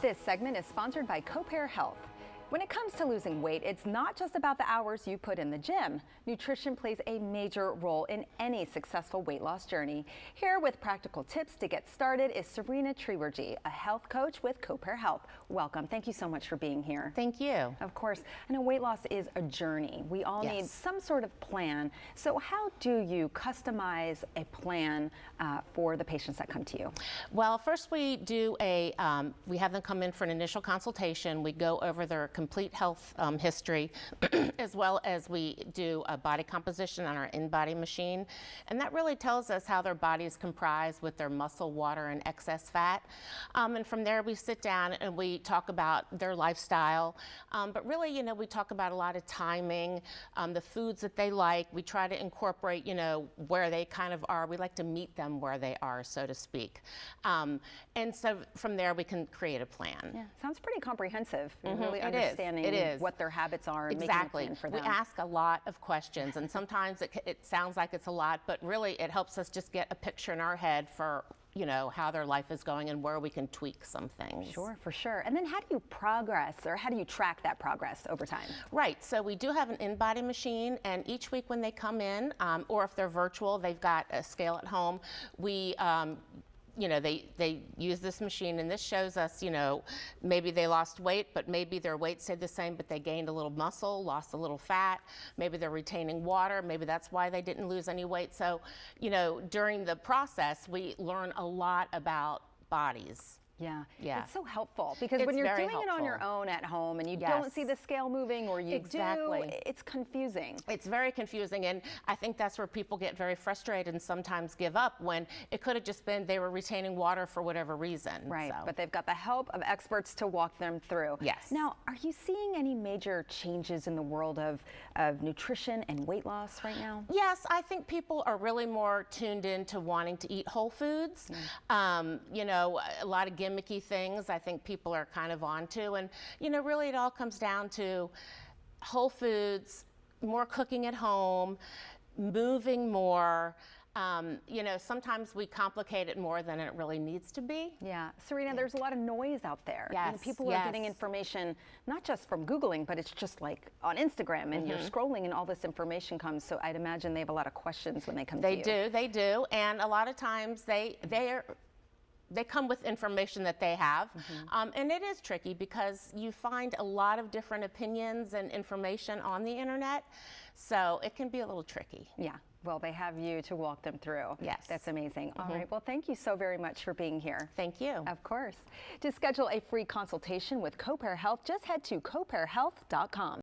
This segment is sponsored by Copare Health. When it comes to losing weight, it's not just about the hours you put in the gym. Nutrition plays a major role in any successful weight loss journey. Here with practical tips to get started is Serena Triwergy, a health coach with Copare Health. Welcome. Thank you so much for being here. Thank you. Of course, I know weight loss is a journey. We all need some sort of plan. So how do you customize a plan for the patients that come to you? Well, first we do we have them come in for an initial consultation. We go over their complete health history, as well as we do a body composition on our in-body machine. And that really tells us how their body is comprised with their muscle, water, and excess fat. And from there we sit down and we talk about their lifestyle. But really, we talk about a lot of timing, the foods that they like. We try to incorporate, where they kind of are. We like to meet them where they are, so to speak. And so from there we can create a plan. Yeah, sounds pretty comprehensive. Really understanding what their habits are and making a plan for them. We ask a lot of questions, and sometimes it sounds like it's a lot, but really it helps us just get a picture in our head for how their life is going and where we can tweak some things. Sure, for sure. And then how do you track that progress over time? Right, so we do have an in-body machine, and each week when they come in, or if they're virtual, they've got a scale at home, we they use this machine, and this shows us, maybe they lost weight, but maybe their weight stayed the same, but they gained a little muscle, lost a little fat. Maybe they're retaining water. Maybe that's why they didn't lose any weight. So, during the process, we learn a lot about bodies. Yeah, it's so helpful because when you're doing it on your own at home and you don't see the scale moving, or you do, it's confusing. It's very confusing, and I think that's where people get very frustrated and sometimes give up, when it could have just been they were retaining water for whatever reason. Right, but they've got the help of experts to walk them through. Yes. Now, are you seeing any major changes in the world of nutrition and weight loss right now? Yes, I think people are really more tuned in to wanting to eat whole foods. A lot of gimmicky things I think people are kind of onto, and really it all comes down to whole foods, more cooking at home, moving more. Sometimes we complicate it more than it really needs to be. Yeah, Serena, there's a lot of noise out there. Yes, people are getting information not just from Googling, but it's just like on Instagram, and you're scrolling and all this information comes. So I'd imagine they have a lot of questions when they come to you. They do, and a lot of times they come with information that they have, and it is tricky because you find a lot of different opinions and information on the internet, so it can be a little tricky. Yeah, well, they have you to walk them through. Yes. That's amazing. All right, well, thank you so very much for being here. Thank you. Of course. To schedule a free consultation with Copare Health, just head to coparehealth.com.